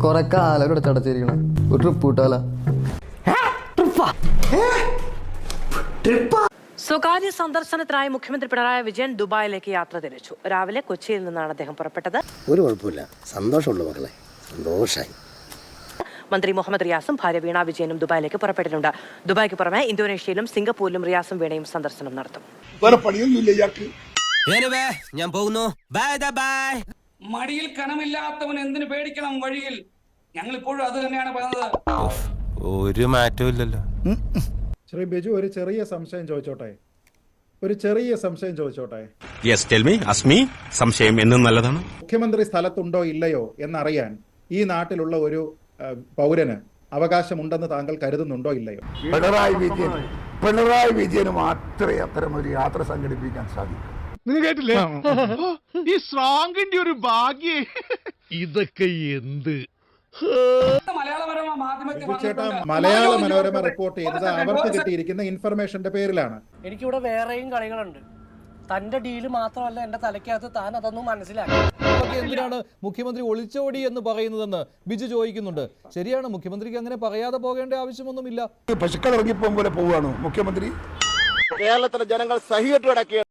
കൊറേ കാലം എടുത്ത് അടച്ചിരിക്കണം. ഒരു ട്രിപ്പ് കിട്ടാലോ? സ്വകാര്യ സന്ദർശനത്തിനായി മുഖ്യമന്ത്രി പിണറായി വിജയൻ ദുബായിലേക്ക് യാത്ര തിരിച്ചു. രാവിലെ കൊച്ചിയിൽ നിന്നാണ് അദ്ദേഹം പുറപ്പെട്ടത്. ഒരു കുഴപ്പമില്ല, സന്തോഷമുള്ളൂ മക്കളെ, സന്തോഷമായി. മന്ത്രി മുഹമ്മദ് റിയാസും ഭാര്യ വീണ വിജയനും ദുബായിലേക്ക് പുറപ്പെട്ടിട്ടുണ്ട്. ദുബായിക്ക് പുറമെ ഇന്തോനേഷ്യയിലും സിംഗപ്പൂരിലും റിയാസും വീണയും സന്ദർശനം നടത്തും. ഞാൻ പോകുന്നു. മടിയിൽ കനമില്ലാത്തവൻ എന്തിനു പേടിക്കണം വഴിയിൽ. ഞങ്ങൾ ഇപ്പോഴും അത് തന്നെയാണ് പറയുന്നത്. ഒരു മാറ്റവും ഇല്ലല്ലോ. ശ്രീ ബിജു, ഒരു ചെറിയ സംശയം ചോദിച്ചോട്ടെ? Yes, tell me. അസ്മി, സംശയം എന്നും നല്ലതാണ്. മുഖ്യമന്ത്രി സ്ഥലത്തുണ്ടോ ഇല്ലയോ എന്നറിയാൻ ഈ നാട്ടിലുള്ള ഒരു പൗരന് അവകാശമുണ്ടെന്ന് താങ്കൾ കരുതുന്നുണ്ടോ ഇല്ലയോ? പിണറായി വിജയന് മാത്രമേ അത്തരം ഒരു യാത്ര സംഘടിപ്പിക്കാൻ സാധിക്കൂ. നിങ്ങൾ കേട്ടില്ലേ? ഈ സ്ട്രോങ്ങിന്റെ ഒരു ഭാഗ്യേ. ഇതൊക്കെ എന്ത് മലയാള മനോരമ റിപ്പോർട്ട് ചെയ്തത് അവർക്ക് കിട്ടിയിരിക്കുന്ന ഇൻഫർമേഷന്റെ പേരിലാണ്. എനിക്കിവിടെ വേറെയും കളികളുണ്ട്. തന്റെ ഡീല് മാത്രമല്ല എന്റെ തലയ്ക്കകത്ത്, താൻ അതൊന്നും മനസ്സിലാക്കി. എന്തിനാണ് മുഖ്യമന്ത്രി ഒളിച്ചോടി എന്ന് പറയുന്നതെന്ന് ബിജു ചോദിക്കുന്നുണ്ട്. ശരിയാണ്, മുഖ്യമന്ത്രിക്ക് അങ്ങനെ പറയാതെ പോകേണ്ട ആവശ്യമൊന്നുമില്ല. പശുക്കൾ ഇറങ്ങിപ്പോകും പോലെ പോവുകയാണോ മുഖ്യമന്ത്രി? കേരളത്തിലെ ജനങ്ങൾ സഹികെട്ട് കിടക്കുക.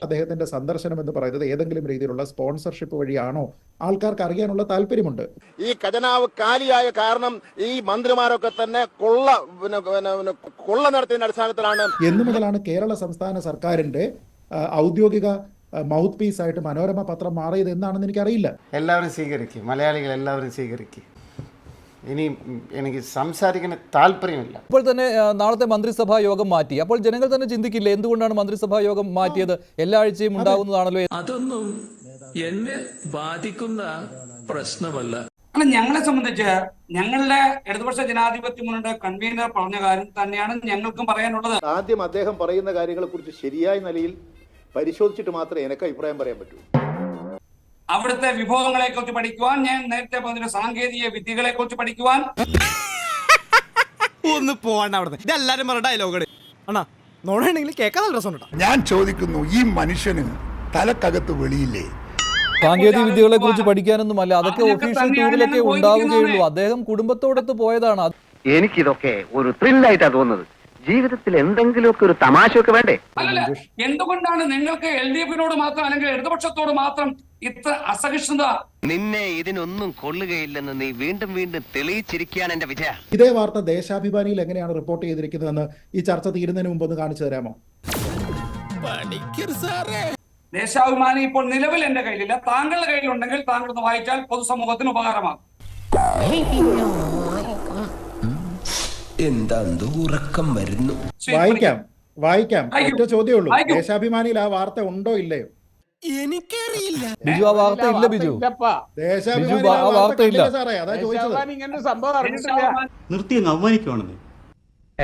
അദ്ദേഹത്തിന്റെ സന്ദർശനം എന്ന് പറയുന്നത് ഏതെങ്കിലും രീതിയിലുള്ള സ്പോൺസർഷിപ്പ് വഴിയാണോ? ആൾക്കാർക്ക് അറിയാനുള്ള താല്പര്യമുണ്ട്. ഈ ഖജനാവ് കാലിയായ കാരണം ഈ മന്ത്രിമാരൊക്കെ തന്നെ കൊള്ള നടത്തിയതിന്റെ അടിസ്ഥാനത്തിലാണ്. എന്നു മുതലാണ് കേരള സംസ്ഥാന സർക്കാരിന്റെ ഔദ്യോഗിക മൗത്ത് പീസ് ആയിട്ട് മനോരമ പത്രം മാറിയത് എന്നാണെന്ന് എനിക്കറിയില്ല. എല്ലാവരും സ്വീകരിക്കും, മലയാളികൾ എല്ലാവരും സ്വീകരിക്കും. ഇനി എനിക്ക് സംസാരിക്കുന്ന താല്പര്യമില്ല. ഇപ്പോൾ തന്നെ നാളത്തെ മന്ത്രിസഭാ യോഗം മാറ്റി. അപ്പോൾ ജനങ്ങൾ തന്നെ ചിന്തിക്കില്ല എന്തുകൊണ്ടാണ് മന്ത്രിസഭാ യോഗം മാറ്റിയത്? എല്ലാ ആഴ്ചയും ഉണ്ടാകുന്നതാണല്ലോ. അതൊന്നും എന്നെ ബാധിക്കുന്ന പ്രശ്നമല്ല. ഞങ്ങളെ സംബന്ധിച്ച് ഞങ്ങളുടെ ഇടതുപക്ഷ ജനാധിപത്യ മുന്നണിയുടെ കൺവീനർ പറഞ്ഞ കാര്യം തന്നെയാണ് ഞങ്ങൾക്കും പറയാനുള്ളത്. ആദ്യം അദ്ദേഹം പറയുന്ന കാര്യങ്ങളെ കുറിച്ച് ശരിയായ നിലയിൽ പരിശോധിച്ചിട്ട് മാത്രമേ എനിക്ക് അഭിപ്രായം പറയാൻ പറ്റൂ. അവിടുത്തെ വിഭവങ്ങളെ കുറിച്ച് പഠിക്കുവാൻ, ഞാൻ നേരത്തെ പറഞ്ഞ സാങ്കേതിക വിദ്യകളെ കുറിച്ച് പഠിക്കുവാൻ. ഒന്ന് പോവാണ്ട് അവിടെ ഇതെല്ലാരും പറഞ്ഞ ഡയലോഗ് നോണെങ്കിൽ കേൾക്കാൻ നല്ല രസമുണ്ട്. ഞാൻ ചോദിക്കുന്നു, ഈ മനുഷ്യന് തലക്കകത്ത് വെളിയില്ലേ? സാങ്കേതിക വിദ്യകളെ കുറിച്ച് പഠിക്കാനൊന്നുമല്ല, അതൊക്കെ ഒഫീഷ്യൽ ടൂറിലൊക്കെ ഉണ്ടാവുകയുള്ളൂ. അദ്ദേഹം കുടുംബത്തോടൊത്ത് പോയതാണ്. എനിക്കിതൊക്കെ ഒരു ത്രില്ലായിട്ടാണ് തോന്നുന്നത്. ജീവിതത്തിൽ എന്തെങ്കിലുമൊക്കെ ഒരു തമാശയൊക്കെ വേണ്ടേ? അല്ലല്ല, എന്തുകൊണ്ടാണ് നിങ്ങൾക്ക് LDF-നോട് മാത്രം അല്ലെങ്കിൽ ഇടതുപക്ഷത്തോട് മാത്രം ഇത്ര അസഹിഷ്ണുത? നിന്നെ ഇതിനൊന്നും കൊള്ളുകയില്ലെന്ന് നീ വീണ്ടും വീണ്ടും തെളിയിച്ചിരിക്കുകയാണ് എന്റെ വിജയ. ഇതേ വാർത്ത ദേശാഭിമാനിയിൽ എങ്ങനെയാണ് റിപ്പോർട്ട് ചെയ്തിരിക്കുന്നതെന്ന് ഈ ചർച്ച തീരുന്നതിന് മുമ്പ് ഒന്ന് കാണിച്ചു തരാമോ? ദേശാഭിമാനി ഇപ്പോൾ നിലവിൽ എന്റെ കയ്യിലില്ല. താങ്കളുടെ കയ്യിലുണ്ടെങ്കിൽ താങ്കൾ ഒന്ന് വായിച്ചാൽ പൊതുസമൂഹത്തിന് ഉപകാരമാകും. എന്താ ഉറക്കം വരുന്നു? വായിക്കാം. ഒറ്റ ചോദ്യമേ ഉള്ളൂ. ദേശാഭിമാനിയിൽ ആ വാർത്ത ഉണ്ടോ ഇല്ലയോ? എനിക്കറിയില്ല. ബിജു, ആ വാർത്ത ഇല്ല. ബിജു, ദേശാഭിമാനി ആ വാർത്ത ഇല്ല സാറേ, അതാ ചോദിച്ചത്. നിർത്തി അവമാനിക്കുവാണെന്ന്.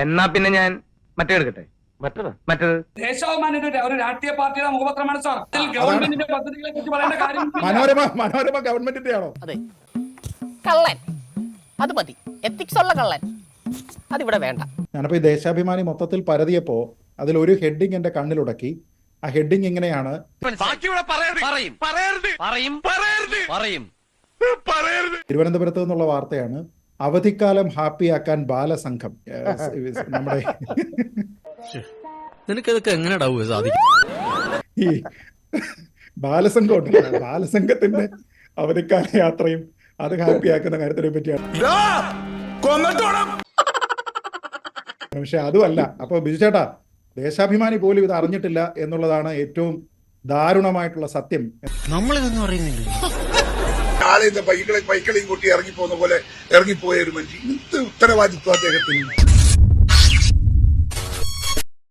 എന്നാ പിന്നെ ഞാൻ മറ്റേ എടുക്കട്ടെ. മറ്റേത് ദേശാഭിമാനി ഒരു രാഷ്ട്രീയ പാർട്ടിയുടെ മുഖപത്രമാണ് സാർ. ഗവൺമെന്റിന്റെ പദ്ധതികളെ കുറിച്ച് പറയേണ്ട കാര്യം. മനോരമ ഗവൺമെന്റിന്റെ ആണോ? അതെ, കള്ളൻ അത് മതി. എത്തിക്സ് ഉള്ള കള്ളൻ അതിവിടെ വേണ്ട. ഞാനപ്പോ ഈ ദേശാഭിമാനി മൊത്തത്തിൽ പരതിയപ്പോ അതിലൊരു ഹെഡിങ് എന്റെ കണ്ണിലുടക്കി. ആ ഹെഡിങ് ഇങ്ങനെയാണ്, തിരുവനന്തപുരത്ത് നിന്നുള്ള വാർത്തയാണ്. അവധിക്കാലം ഹാപ്പിയാക്കാൻ ബാലസംഘം. നമ്മുടെ നിനക്കതൊക്കെ എങ്ങനെ സാധിക്കും? ഈ ബാലസംഘം ഉണ്ട്, ബാലസംഘത്തിന്റെ അവധിക്കാല യാത്രയും അത് ഹാപ്പിയാക്കുന്ന കാര്യത്തിനെ പറ്റിയാണ്. പക്ഷെ അതുമല്ല. അപ്പൊ ബിജു ചേട്ടാ, ദേശാഭിമാനി പോലും ഇത് അറിഞ്ഞിട്ടില്ല എന്നുള്ളതാണ് ഏറ്റവും ദാരുണമായിട്ടുള്ള സത്യം. നമ്മളിതൊന്നും അറിയുന്നില്ല. ബൈക്കളെയും കൂട്ടി ഇറങ്ങിപ്പോകുന്ന പോലെ ഇറങ്ങിപ്പോയ ഒരു മനുഷ്യൻ. ഉത്തരവാദിത്വം അദ്ദേഹത്തിന്.